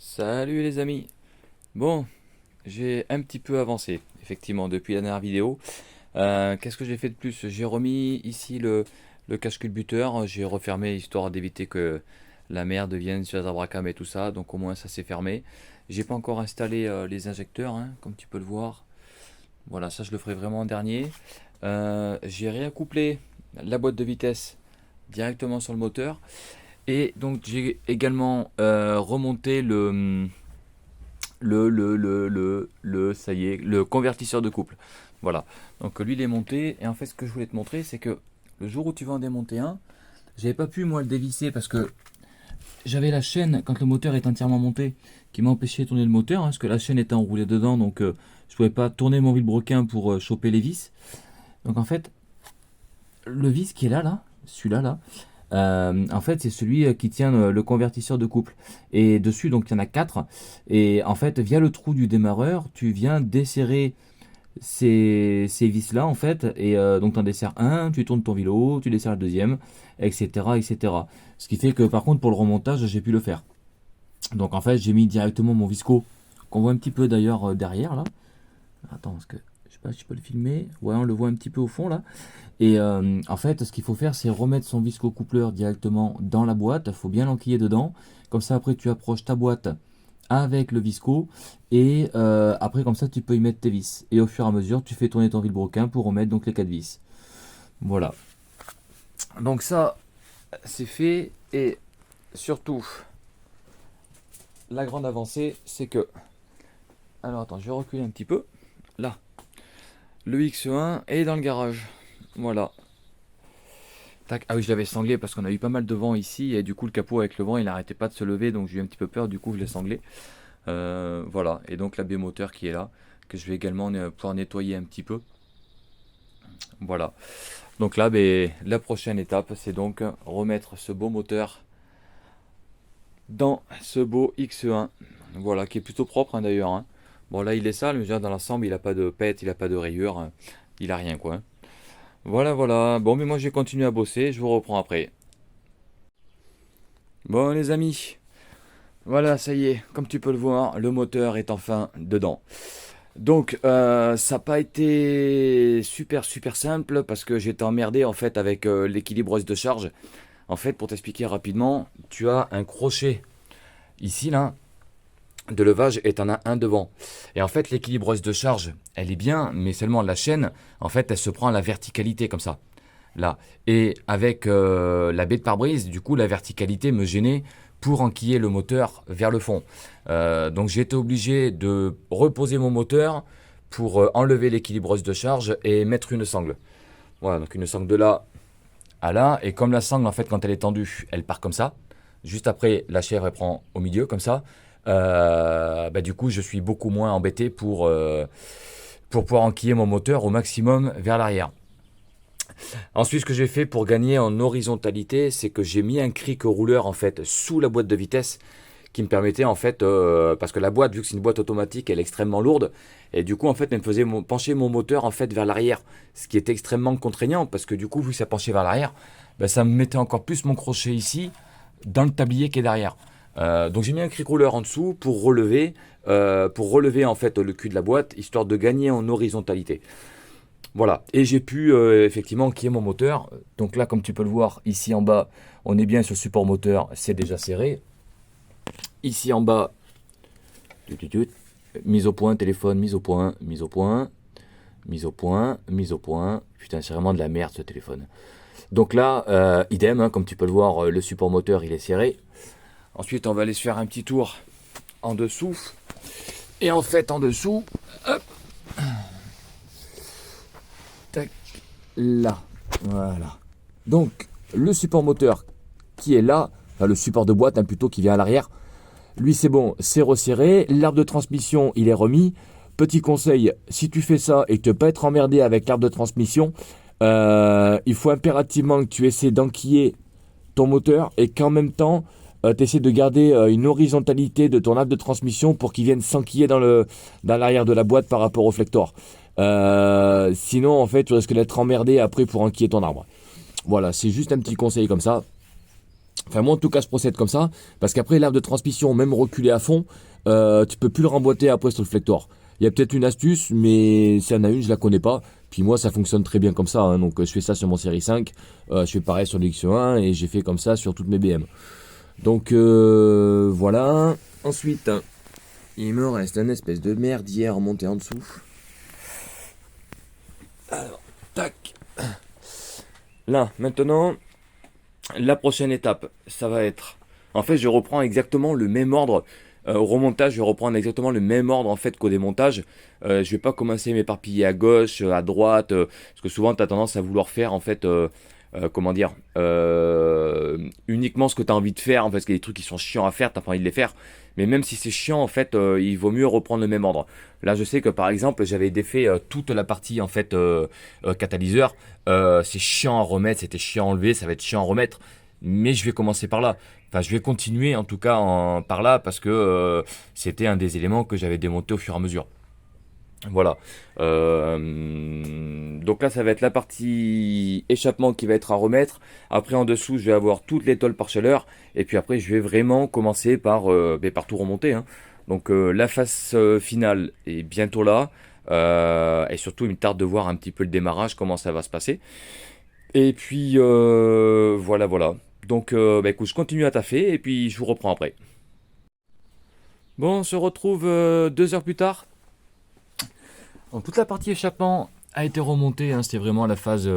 Salut les amis. Bon, j'ai un petit peu avancé, effectivement, depuis la dernière vidéo. Qu'est-ce que j'ai fait de plus? J'ai remis ici le cache-culbuteur. J'ai refermé histoire d'éviter que la merde vienne sur les abracam et tout ça. Donc au moins ça s'est fermé. J'ai pas encore installé les injecteurs, hein, comme tu peux le voir. Voilà, ça je le ferai vraiment en dernier. J'ai réaccouplé la boîte de vitesse directement sur le moteur. Et donc j'ai également remonté ça y est, le convertisseur de couple. Voilà. Donc lui il est monté. Et en fait ce que je voulais te montrer c'est que le jour où tu vas en démonter un, j'avais pas pu moi le dévisser parce que j'avais la chaîne quand le moteur est entièrement monté qui m'empêchait de tourner le moteur, hein, parce que la chaîne était enroulée dedans, donc je pouvais pas tourner mon vilebrequin pour choper les vis. Donc en fait le vis qui est là, celui-là là, en fait, c'est celui qui tient le convertisseur de couple. Et dessus, donc, il y en a 4. Et en fait, via le trou du démarreur, tu viens desserrer ces vis-là, en fait. Et donc, tu en desserres un, tu tournes ton vélo, tu desserres le deuxième, etc., etc. Ce qui fait que, par contre, pour le remontage, j'ai pu le faire. Donc, en fait, j'ai mis directement mon visco, qu'on voit un petit peu d'ailleurs derrière, là. Attends, parce que je sais pas si je peux le filmer. Ouais, on le voit un petit peu au fond, là. Et en fait, ce qu'il faut faire, c'est remettre son visco-coupleur directement dans la boîte. Il faut bien l'enquiller dedans. Comme ça, après, tu approches ta boîte avec le visco. Et après, comme ça, tu peux y mettre tes vis. Et au fur et à mesure, tu fais tourner ton vilebrequin pour remettre donc les 4 vis. Voilà. Donc ça, c'est fait. Et surtout, la grande avancée, c'est que... Alors attends, je vais reculer un petit peu. Là, le X1 est dans le garage. Voilà. Tac. Ah oui, je l'avais sanglé parce qu'on a eu pas mal de vent ici et du coup le capot avec le vent il n'arrêtait pas de se lever, donc j'ai eu un petit peu peur, du coup je l'ai sanglé. Voilà, et donc la baie moteur qui est là, que je vais également pouvoir nettoyer un petit peu. Voilà. Donc là, ben, la prochaine étape, c'est donc remettre ce beau moteur dans ce beau X1. Voilà, qui est plutôt propre, hein, d'ailleurs, hein. Bon là il est sale, mais déjà dans l'ensemble il n'a pas de pète, il n'a pas de rayures, hein. Il a rien quoi, hein. Voilà, voilà. Bon, mais moi je vais continuer à bosser, je vous reprends après. Bon les amis, voilà, ça y est, comme tu peux le voir, le moteur est enfin dedans. Donc, ça n'a pas été super simple parce que j'étais emmerdé en fait avec l'équilibreuse de charge. En fait, pour t'expliquer rapidement, tu as un crochet ici là de levage et t'en as un devant. Et en fait, l'équilibreuse de charge, elle est bien, mais seulement la chaîne, en fait, elle se prend à la verticalité comme ça. Là. Et avec la baie de pare-brise, du coup, la verticalité me gênait pour enquiller le moteur vers le fond. Donc j'ai été obligé de reposer mon moteur pour enlever l'équilibreuse de charge et mettre une sangle. Voilà, donc une sangle de là à là. Et comme la sangle, en fait, quand elle est tendue, elle part comme ça. Juste après, la chèvre, elle prend au milieu, comme ça. Bah, du coup, je suis beaucoup moins embêté pour pouvoir enquiller mon moteur au maximum vers l'arrière. Ensuite, ce que j'ai fait pour gagner en horizontalité, c'est que j'ai mis un cric rouleur en fait sous la boîte de vitesse qui me permettait en fait, parce que la boîte, vu que c'est une boîte automatique, elle est extrêmement lourde et du coup en fait elle me faisait pencher mon moteur en fait vers l'arrière, ce qui est extrêmement contraignant parce que du coup vu que ça penchait vers l'arrière, ben, ça me mettait encore plus mon crochet ici dans le tablier qui est derrière. Donc j'ai mis un cric rouleur en dessous pour relever en fait le cul de la boîte histoire de gagner en horizontalité. Voilà, et j'ai pu effectivement enquiller mon moteur. Donc là, comme tu peux le voir, ici en bas, on est bien sur le support moteur, c'est déjà serré. Ici en bas, mise au point, téléphone, mise au point, mise au point, mise au point, mise au point. Putain, c'est vraiment de la merde ce téléphone. Donc là, idem, hein, comme tu peux le voir, le support moteur, il est serré. Ensuite, on va aller se faire un petit tour en dessous. Et en fait, en dessous, hop, tac, là, voilà. Donc, le support moteur qui est là, enfin le support de boîte hein, plutôt qui vient à l'arrière, lui c'est bon, c'est resserré. L'arbre de transmission, il est remis. Petit conseil, si tu fais ça et que tu ne veux pas être emmerdé avec l'arbre de transmission, il faut impérativement que tu essaies d'enquiller ton moteur et qu'en même temps, tu essaies de garder une horizontalité de ton arbre de transmission pour qu'il vienne s'enquiller dans l'arrière de la boîte par rapport au flector. Sinon, en fait, tu risques d'être emmerdé après pour enquiller ton arbre. Voilà, c'est juste un petit conseil comme ça. Enfin, moi, en tout cas, je procède comme ça. Parce qu'après, l'arbre de transmission, même reculé à fond, tu peux plus le remboîter après sur le flector. Il y a peut-être une astuce, mais s'il y en a une, je la connais pas. Puis moi, ça fonctionne très bien comme ça, hein. Donc, je fais ça sur mon série 5. Je fais pareil sur le X1 et j'ai fait comme ça sur toutes mes BM. Donc, voilà. Ensuite, il me reste un espèce de merdier remonté en dessous. Alors, tac. Là, maintenant, la prochaine étape, ça va être... En fait, je reprends exactement le même ordre. Au remontage, je vais reprendre exactement le même ordre en fait qu'au démontage. Je vais pas commencer à m'éparpiller à gauche, à droite, parce que souvent tu as tendance à vouloir faire en fait, comment dire, uniquement ce que tu as envie de faire, en fait, parce qu'il y a des trucs qui sont chiants à faire, tu n'as pas envie de les faire. Mais même si c'est chiant, en fait, il vaut mieux reprendre le même ordre. Là, je sais que par exemple, j'avais défait toute la partie en fait catalyseur. C'est chiant à remettre, c'était chiant à enlever, ça va être chiant à remettre. Mais je vais commencer par là. Enfin, je vais continuer en tout cas par là parce que c'était un des éléments que j'avais démonté au fur et à mesure. Voilà. Donc là, ça va être la partie échappement qui va être à remettre. Après, en dessous, je vais avoir toutes les tôles par chaleur. Et puis après, je vais vraiment commencer par tout remonter, hein. Donc la phase finale est bientôt là. Et surtout, il me tarde de voir un petit peu le démarrage, comment ça va se passer. Et puis voilà, voilà. Donc écoute, je continue à taffer et puis je vous reprends après. Bon, on se retrouve 2 heures plus tard. Donc toute la partie échappement a été remontée, hein, c'était vraiment la phase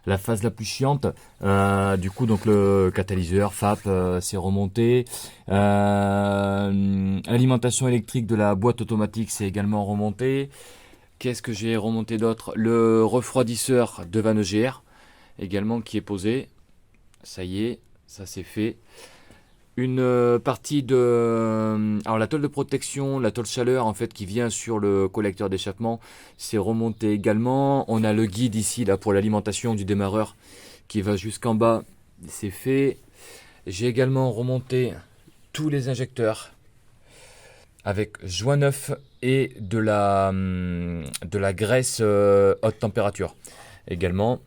la plus chiante. Du coup, donc le catalyseur FAP s'est remonté. L'alimentation électrique de la boîte automatique s'est également remontée. Qu'est-ce que j'ai remonté d'autre? Le refroidisseur de Van EGR également qui est posé. Ça y est, ça c'est fait. Une partie de... Alors la tôle de protection, la tôle chaleur en fait qui vient sur le collecteur d'échappement, c'est remonté également. On a le guide ici là pour l'alimentation du démarreur qui va jusqu'en bas, c'est fait. J'ai également remonté tous les injecteurs avec joint neuf et de la graisse haute température également.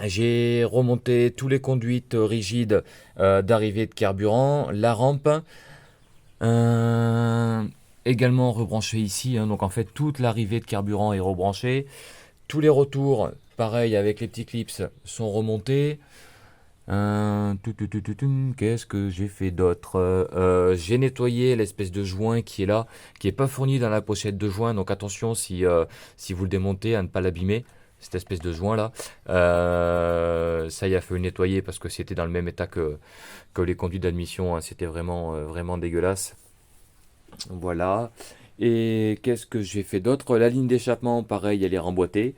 J'ai remonté tous les conduites rigides d'arrivée de carburant, la rampe, également rebranché ici, hein, donc en fait toute l'arrivée de carburant est rebranchée. Tous les retours, pareil avec les petits clips, sont remontés. Qu'est-ce que j'ai fait d'autre? J'ai nettoyé l'espèce de joint qui est là, qui n'est pas fourni dans la pochette de joint, donc attention si vous le démontez à ne pas l'abîmer. Cette espèce de joint là, ça y a fallu nettoyer parce que c'était dans le même état que les conduits d'admission, hein. C'était vraiment dégueulasse. Voilà. Et qu'est-ce que j'ai fait d'autre? La ligne d'échappement, pareil, elle est remboîtée.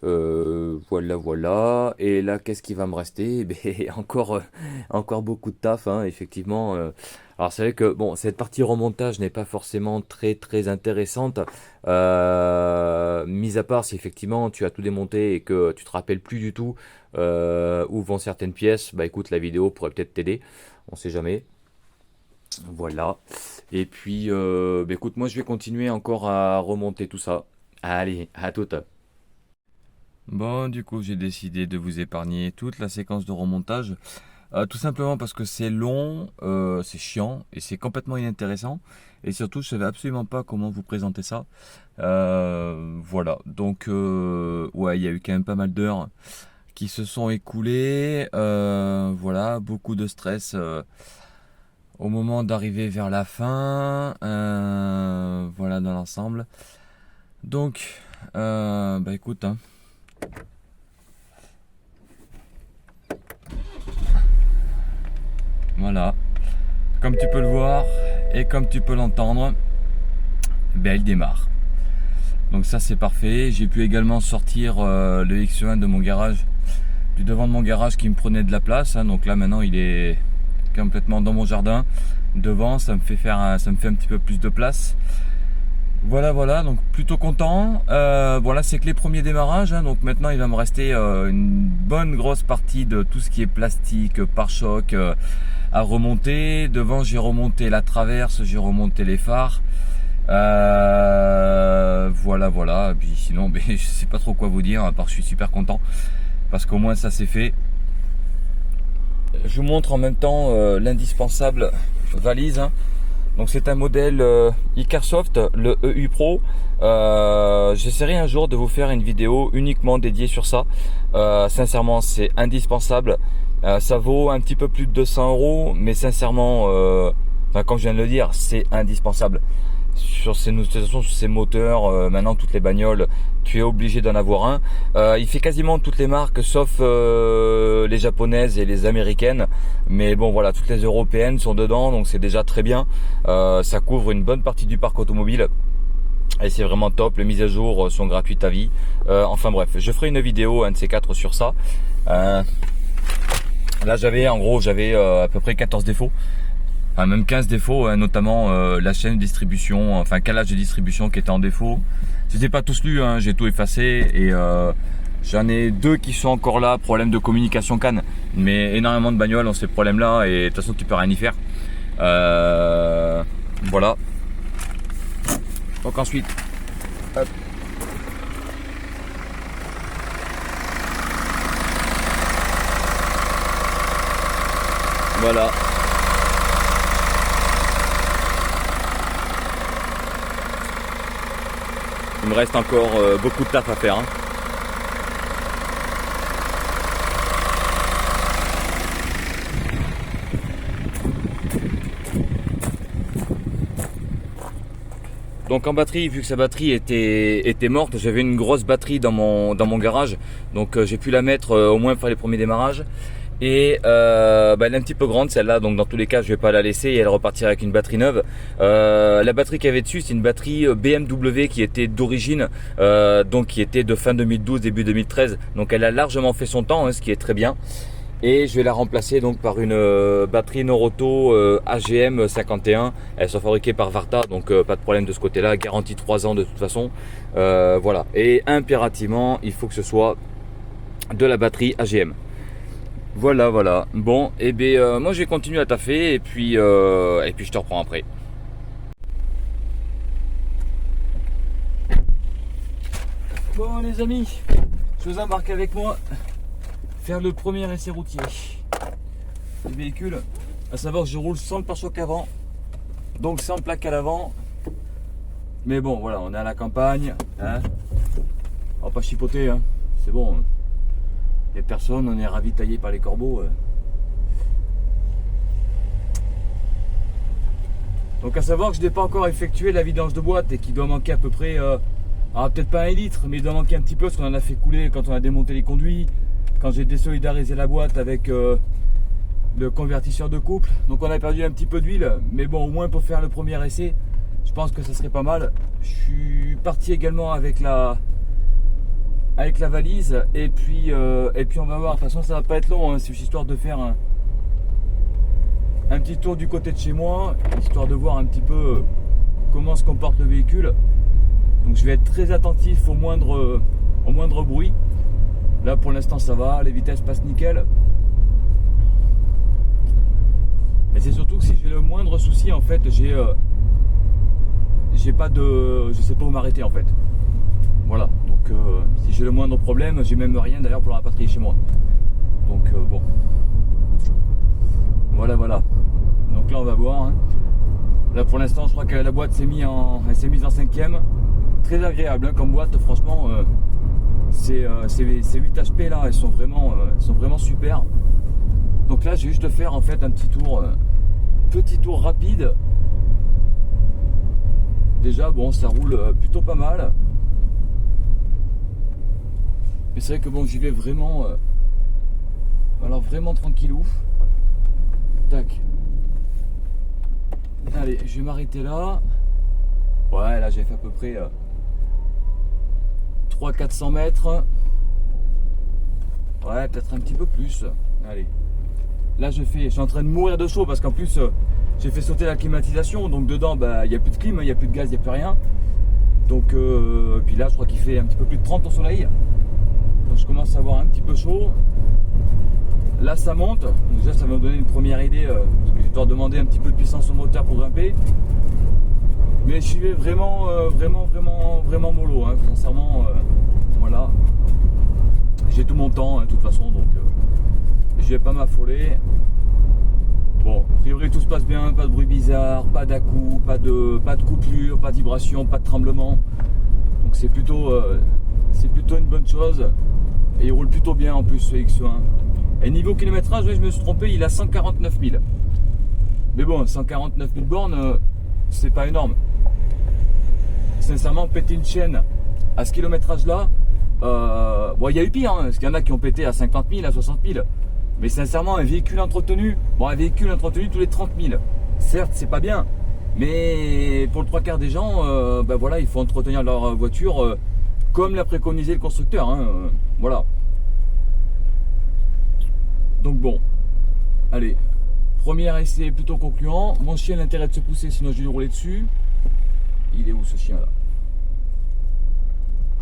Voilà. Et là, qu'est-ce qui va me rester? Encore beaucoup de taf, hein, effectivement. Alors c'est vrai que bon, cette partie remontage n'est pas forcément très intéressante, mis à part si effectivement tu as tout démonté et que tu te rappelles plus du tout où vont certaines pièces. Bah écoute, la vidéo pourrait peut-être t'aider, on sait jamais. Voilà. Et puis, écoute, moi je vais continuer encore à remonter tout ça. Allez, à toute. Bon, du coup, j'ai décidé de vous épargner toute la séquence de remontage. Tout simplement parce que c'est long, c'est chiant et c'est complètement inintéressant. Et surtout, je savais absolument pas comment vous présenter ça. Voilà. Donc, ouais, il y a eu quand même pas mal d'heures qui se sont écoulées. Voilà, beaucoup de stress au moment d'arriver vers la fin. Voilà, dans l'ensemble. Donc, écoute, hein. Voilà, comme tu peux le voir et comme tu peux l'entendre, il démarre. Donc ça c'est parfait. J'ai pu également sortir le X1 de mon garage, du devant de mon garage qui me prenait de la place, hein. Donc là maintenant il est complètement dans mon jardin. Devant ça me fait un petit peu plus de place. Voilà, donc plutôt content. Voilà, c'est que les premiers démarrages, hein. Donc maintenant il va me rester une bonne grosse partie de tout ce qui est plastique, pare-choc à remonter. Devant j'ai remonté la traverse, j'ai remonté les phares. Voilà. Et puis sinon, je sais pas trop quoi vous dire, à part que je suis super content parce qu'au moins ça c'est fait. je vous montre en même temps l'indispensable valise. Hein. Donc c'est un modèle Icarsoft, le EU Pro. J'essaierai un jour de vous faire une vidéo uniquement dédiée sur ça. Sincèrement, c'est indispensable. Ça vaut un petit peu plus de 200 €, mais sincèrement, comme je viens de le dire, c'est indispensable. Sur ces moteurs, maintenant toutes les bagnoles, tu es obligé d'en avoir un. Il fait quasiment toutes les marques sauf les japonaises et les américaines, mais bon voilà, toutes les européennes sont dedans, donc c'est déjà très bien. Ça couvre une bonne partie du parc automobile et c'est vraiment top. Les mises à jour sont gratuites à vie. Enfin bref, je ferai une vidéo, un de ces quatre, sur ça. Là j'avais à peu près 14 défauts. Enfin, même 15 défauts, hein, notamment la chaîne de distribution, enfin calage de distribution qui était en défaut. Je ne les ai pas tous lus, hein, j'ai tout effacé et j'en ai 2 qui sont encore là, problème de communication CAN. Mais énormément de bagnoles ont ces problèmes-là et de toute façon tu peux rien y faire. Voilà. Donc ensuite, hop. Voilà. Il me reste encore beaucoup de taf à faire. Hein. Donc en batterie, vu que sa batterie était morte, j'avais une grosse batterie dans mon garage. Donc j'ai pu la mettre au moins pour faire les premiers démarrages. Et elle est un petit peu grande celle-là, donc dans tous les cas je vais pas la laisser et elle repartira avec une batterie neuve. La batterie qu'il y avait dessus, c'est une batterie BMW qui était d'origine, donc qui était de fin 2012 début 2013, donc elle a largement fait son temps, hein, ce qui est très bien. Et je vais la remplacer donc par une batterie Noroto AGM 51. Elles sont fabriquées par Varta, donc pas de problème de ce côté là, garantie 3 ans de toute façon. Voilà, et impérativement il faut que ce soit de la batterie AGM. Voilà, voilà. Bon, et bien moi je vais continuer à taffer et puis je te reprends après. Bon les amis, je vous embarque avec moi faire le premier essai routier du véhicule. À savoir que je roule sans le pare-choc avant, donc sans plaque à l'avant. Mais bon voilà, on est à la campagne, hein. On va pas chipoter, hein. C'est bon. Hein. Et personne, on est ravitaillé par les corbeaux. Donc à savoir que je n'ai pas encore effectué la vidange de boîte et qu'il doit manquer à peu près, peut-être pas 1 litre, mais il doit manquer un petit peu parce qu'on en a fait couler quand on a démonté les conduits, quand j'ai désolidarisé la boîte avec le convertisseur de couple. Donc on a perdu un petit peu d'huile, mais bon, au moins pour faire le premier essai, je pense que ça serait pas mal. Je suis parti également avec la valise et puis on va voir. De toute façon ça va pas être long, hein. C'est juste histoire de faire un petit tour du côté de chez moi, histoire de voir un petit peu comment se comporte le véhicule. Donc je vais être très attentif au moindre bruit. Là pour l'instant ça va, les vitesses passent nickel. Mais c'est surtout que si j'ai le moindre souci, en fait j'ai pas de, je sais pas où m'arrêter en fait. Voilà, donc si j'ai le moindre problème, j'ai même rien d'ailleurs pour la rapatrier chez moi. Donc bon, voilà. Donc là on va voir. Hein. Là pour l'instant, je crois que la boîte s'est mise en 5e. Très agréable hein, comme boîte, franchement. Ces 8 HP là, elles sont vraiment super. Donc là, j'ai juste de faire en fait un petit tour rapide. Déjà, bon, ça roule plutôt pas mal. Mais c'est vrai que bon, j'y vais vraiment, alors vraiment tranquillou. Tac. Allez, je vais m'arrêter là. Ouais, là j'ai fait à peu près 300-400 mètres. Ouais, peut-être un petit peu plus. Allez. Là je suis en train de mourir de chaud parce qu'en plus j'ai fait sauter la climatisation. Donc dedans, il n'y a plus de clim, il n'y a plus de gaz, il n'y a plus rien. Donc puis là je crois qu'il fait un petit peu plus de 30 au soleil. Donc je commence à avoir un petit peu chaud. Là ça monte, donc déjà ça va me donner une première idée parce que je dois demander un petit peu de puissance au moteur pour grimper. Mais je vais vraiment mollo, hein, sincèrement. Voilà. J'ai tout mon temps, hein, de toute façon, donc je vais pas m'affoler. Bon, a priori tout se passe bien, pas de bruit bizarre, pas d'à-coups, pas de coupure, pas de vibration, pas de tremblement. Donc c'est plutôt une bonne chose. Et il roule plutôt bien en plus ce X1. Et niveau kilométrage, ouais, je me suis trompé, il a 149 000. Mais bon, 149 000 bornes, c'est pas énorme. Sincèrement, péter une chaîne à ce kilométrage-là, bon, il y a eu pire, hein, parce qu'il y en a qui ont pété à 50 000, à 60 000. Mais sincèrement, un véhicule entretenu tous les 30 000, certes, c'est pas bien. Mais pour le trois quarts des gens, ben voilà, il faut entretenir leur voiture comme l'a préconisé le constructeur. Hein, voilà. Donc bon, allez, premier essai plutôt concluant. Mon chien a l'intérêt de se pousser, sinon je vais lui rouler dessus. Il est où ce chien là?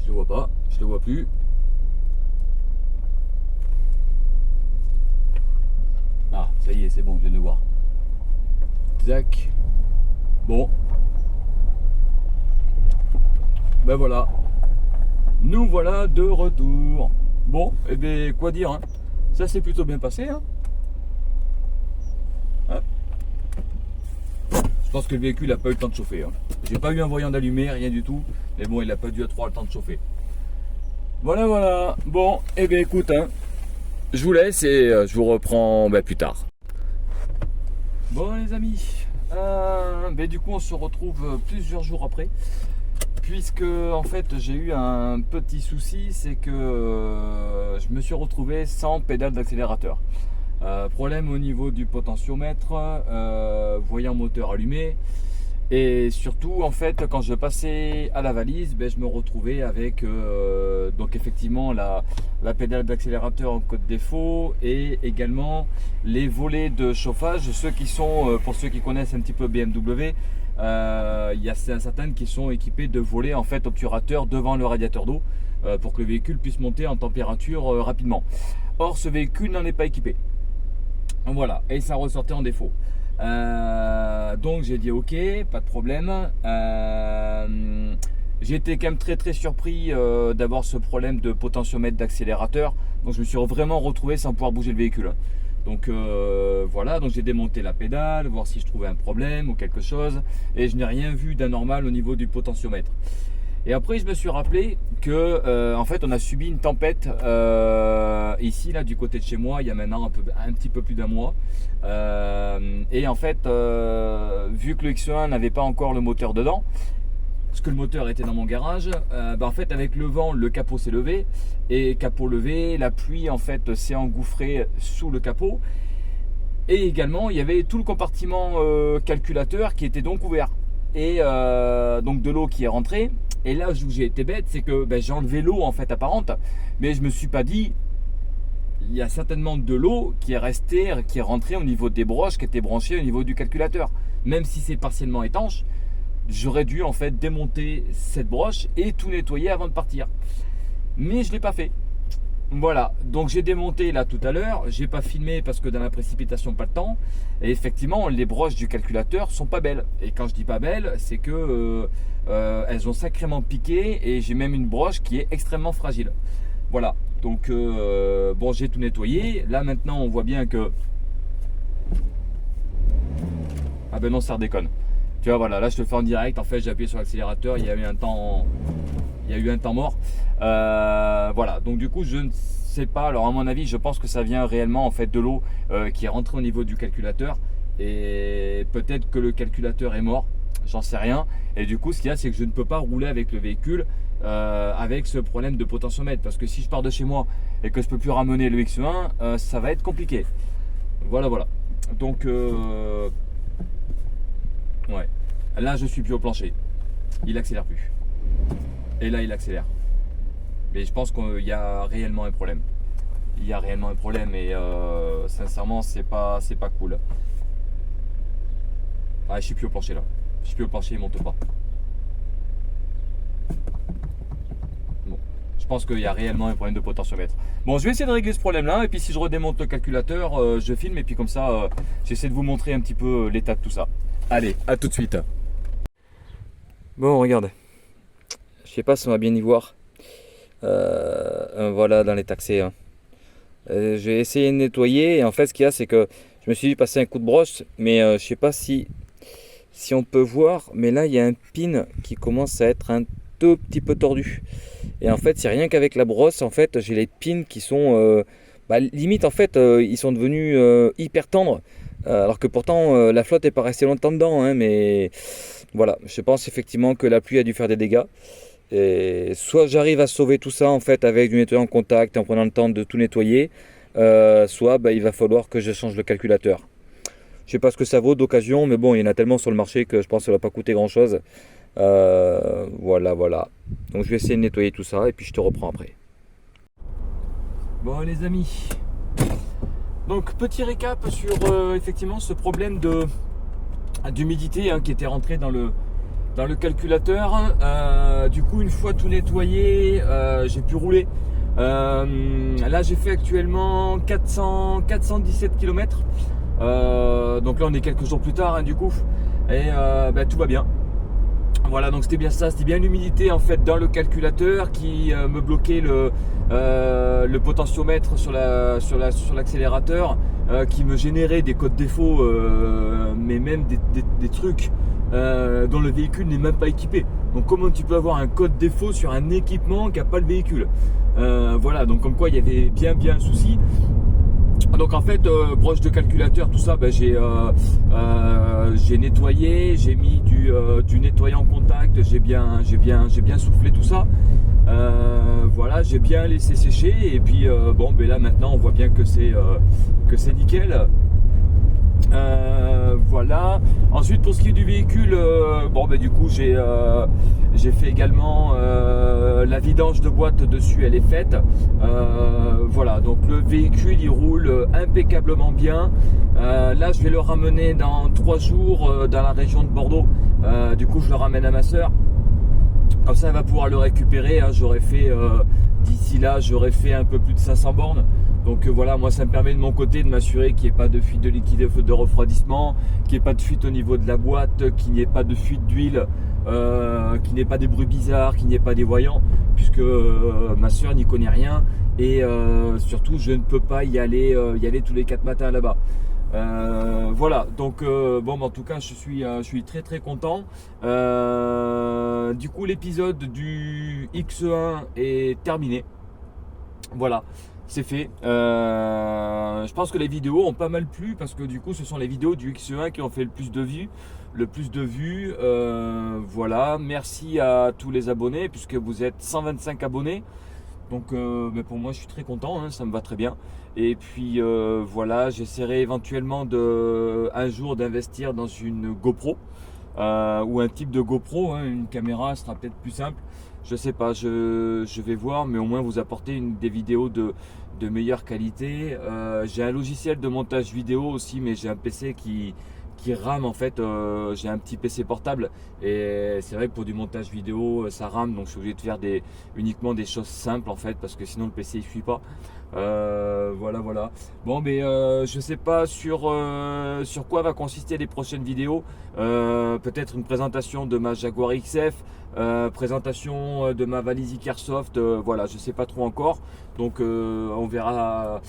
Je le vois pas, je le vois plus. Ah, ça y est, c'est bon, je viens de le voir. Zac. Bon. Ben voilà. Nous voilà de retour. Bon, et eh bien, quoi dire, hein. Ça s'est plutôt bien passé, hein. Je pense que le véhicule n'a pas eu le temps de chauffer. Hein. J'ai pas eu un voyant d'allumé, rien du tout. Mais bon, il n'a pas dû trop avoir le temps de chauffer. Voilà, voilà. Bon, et eh bien écoute, hein, je vous laisse et je vous reprends plus tard. Bon les amis, du coup on se retrouve plusieurs jours après. Puisque en fait j'ai eu un petit souci, c'est que je me suis retrouvé sans pédale d'accélérateur. Problème au niveau du potentiomètre, voyant moteur allumé, et surtout en fait quand je passais à la valise, je me retrouvais avec donc effectivement la pédale d'accélérateur en code défaut et également les volets de chauffage. Ceux qui sont, pour ceux qui connaissent un petit peu BMW, il y a certaines qui sont équipées de volets en fait obturateurs devant le radiateur d'eau pour que le véhicule puisse monter en température rapidement. Or ce véhicule n'en est pas équipé. Voilà, et ça ressortait en défaut. Donc j'ai dit ok, pas de problème. J'ai été quand même très surpris d'avoir ce problème de potentiomètre d'accélérateur. Donc je me suis vraiment retrouvé sans pouvoir bouger le véhicule. Donc voilà, donc j'ai démonté la pédale, voir si je trouvais un problème ou quelque chose. Et je n'ai rien vu d'anormal au niveau du potentiomètre. Et après, je me suis rappelé que en fait, on a subi une tempête ici, là, du côté de chez moi, il y a maintenant un petit peu plus d'un mois. Et en fait, vu que le X1 n'avait pas encore le moteur dedans, parce que le moteur était dans mon garage, en fait, avec le vent, le capot s'est levé. Et capot levé, la pluie en fait s'est engouffrée sous le capot. Et également, il y avait tout le compartiment calculateur qui était donc ouvert. Et donc de l'eau qui est rentrée. Et là où j'ai été bête, c'est que j'ai enlevé l'eau en fait apparente, mais je me suis pas dit, il y a certainement de l'eau qui est restée, qui est rentrée au niveau des broches, qui étaient branchées au niveau du calculateur. Même si c'est partiellement étanche, j'aurais dû en fait démonter cette broche et tout nettoyer avant de partir. Mais je l'ai pas fait. Voilà, donc j'ai démonté là tout à l'heure, j'ai pas filmé parce que dans la précipitation pas le temps, et effectivement les broches du calculateur sont pas belles, et quand je dis pas belles, c'est que elles ont sacrément piqué, et j'ai même une broche qui est extrêmement fragile. Voilà, donc bon, j'ai tout nettoyé, là maintenant on voit bien que, ah ben non, ça redéconne, tu vois, voilà, là je te le fais en direct, en fait j'ai appuyé sur l'accélérateur, il y a eu un temps mort. Voilà, donc du coup je ne sais pas, alors à mon avis je pense que ça vient réellement en fait de l'eau qui est rentrée au niveau du calculateur, et peut-être que le calculateur est mort, j'en sais rien, et du coup ce qu'il y a, c'est que je ne peux pas rouler avec le véhicule avec ce problème de potentiomètre, parce que si je pars de chez moi et que je peux plus ramener le X1, ça va être compliqué. Voilà, donc ouais, là je suis plus au plancher, il accélère plus. Et là il accélère. Mais je pense qu'il y a réellement un problème. Il y a réellement un problème, et sincèrement c'est pas cool. Ah, je suis plus au plancher là. Je suis plus au plancher, il monte pas. Bon, je pense qu'il y a réellement un problème de potentiomètre. Bon, je vais essayer de régler ce problème là, et puis si je redémonte le calculateur, je filme, et puis comme ça j'essaie de vous montrer un petit peu l'état de tout ça. Allez, à tout de suite. Bon, regarde. Je sais pas si on va bien y voir. Voilà, dans les taxés. Hein. J'ai essayé de nettoyer et en fait ce qu'il y a c'est que je me suis dit passer un coup de brosse, mais je sais pas si on peut voir, mais là il y a un pin qui commence à être un tout petit peu tordu. Et en fait c'est rien qu'avec la brosse, en fait j'ai les pins qui sont limite en fait ils sont devenus hyper tendres. Alors que pourtant la flotte est pas restée longtemps dedans, hein, mais voilà, je pense effectivement que la pluie a dû faire des dégâts. Et soit j'arrive à sauver tout ça en fait avec du nettoyant en contact en prenant le temps de tout nettoyer, soit il va falloir que je change le calculateur. Je sais pas ce que ça vaut d'occasion, mais bon, il y en a tellement sur le marché que je pense que ça va pas coûter grand chose. Voilà, voilà. Donc je vais essayer de nettoyer tout ça et puis je te reprends après. Bon les amis, donc petit récap sur effectivement ce problème d'humidité qui était rentré dans le calculateur. Du coup, une fois tout nettoyé, j'ai pu rouler. Là, j'ai fait actuellement 417 km. Donc là, on est quelques jours plus tard, du coup, et tout va bien. Voilà, donc c'était bien ça, c'était bien l'humidité en fait dans le calculateur qui me bloquait le potentiomètre sur l'accélérateur, qui me générait des codes défauts, mais même des trucs dont le véhicule n'est même pas équipé. Donc comment tu peux avoir un code défaut sur un équipement qui n'a pas le véhicule? Voilà, donc comme quoi il y avait bien un souci. Donc en fait, broche de calculateur, tout ça, j'ai nettoyé, j'ai mis du nettoyant en contact, j'ai bien soufflé tout ça. Voilà, j'ai bien laissé sécher et puis là maintenant on voit bien que c'est nickel. Voilà. Ensuite pour ce qui est du véhicule, du coup j'ai fait également la vidange de boîte dessus, elle est faite. Voilà, donc le véhicule il roule impeccablement bien. Là je vais le ramener dans 3 jours dans la région de Bordeaux. Du coup je le ramène à ma soeur. Comme ça elle va pouvoir le récupérer. J'aurais fait d'ici là j'aurais fait un peu plus de 500 bornes. Donc voilà, moi ça me permet de mon côté de m'assurer qu'il n'y ait pas de fuite de liquide de refroidissement, qu'il n'y ait pas de fuite au niveau de la boîte, qu'il n'y ait pas de fuite d'huile, qu'il n'y ait pas des bruits bizarres, qu'il n'y ait pas des voyants, puisque ma soeur n'y connaît rien et surtout je ne peux pas y aller tous les 4 matins là-bas. Voilà, donc en tout cas je suis très content. Du coup l'épisode du X1 est terminé. Voilà, c'est fait. Je pense que les vidéos ont pas mal plu parce que du coup ce sont les vidéos du X1 qui ont fait le plus de vues. Voilà, merci à tous les abonnés puisque vous êtes 125 abonnés. Donc pour moi je suis très content, ça me va très bien. Et puis voilà, j'essaierai éventuellement un jour d'investir dans une GoPro ou un type de GoPro, une caméra sera peut-être plus simple. Je sais pas, je vais voir, mais au moins vous apporter des vidéos de meilleure qualité. J'ai un logiciel de montage vidéo aussi, mais j'ai un PC qui rame en fait. J'ai un petit PC portable et c'est vrai que pour du montage vidéo ça rame, donc je suis obligé de faire uniquement des choses simples en fait, parce que sinon le PC il suit pas. Voilà. Bon, mais je sais pas sur quoi va consister les prochaines vidéos. Peut-être une présentation de ma Jaguar XF, présentation de ma valise Icarsoft. Voilà, je sais pas trop encore. Donc on verra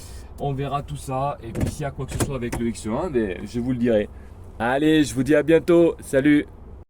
tout ça. Et puis s'il y a quoi que ce soit avec le X1, je vous le dirai. Allez, je vous dis à bientôt. Salut!